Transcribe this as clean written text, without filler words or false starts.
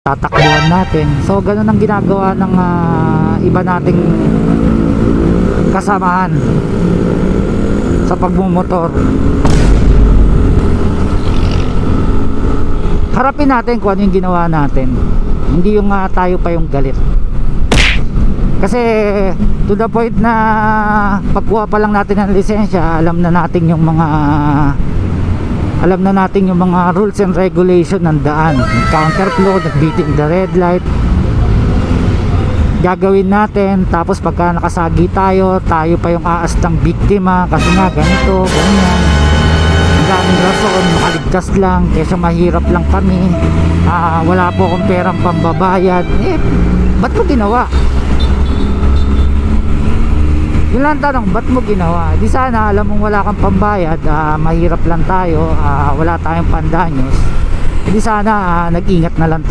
tatakbuhan natin. So ganun ang ginagawa ng iba nating kasamahan sa pagmumotor. Harapin natin kung ano yung ginawa natin, hindi yung tayo pa yung galit. Kasi to the point na pagkuha pa lang natin ng lisensya, alam na natin yung mga rules and regulation ng daan. Counterflow, beating the red light, gagawin natin. Tapos pagka nakasagi tayo pa yung aastang biktima kasi nga ganito, ganyan. Ang daming rason, makaligtas lang kaysa mahirap lang kami. Wala po akong perang pambabayad. Ba't mo ginawa? Yun lang tanong, ba't mo ginawa? Di sana alam mong wala kang pambayad, mahirap lang tayo, wala tayong pandanyos. Di sana nag-ingat na lang tayo.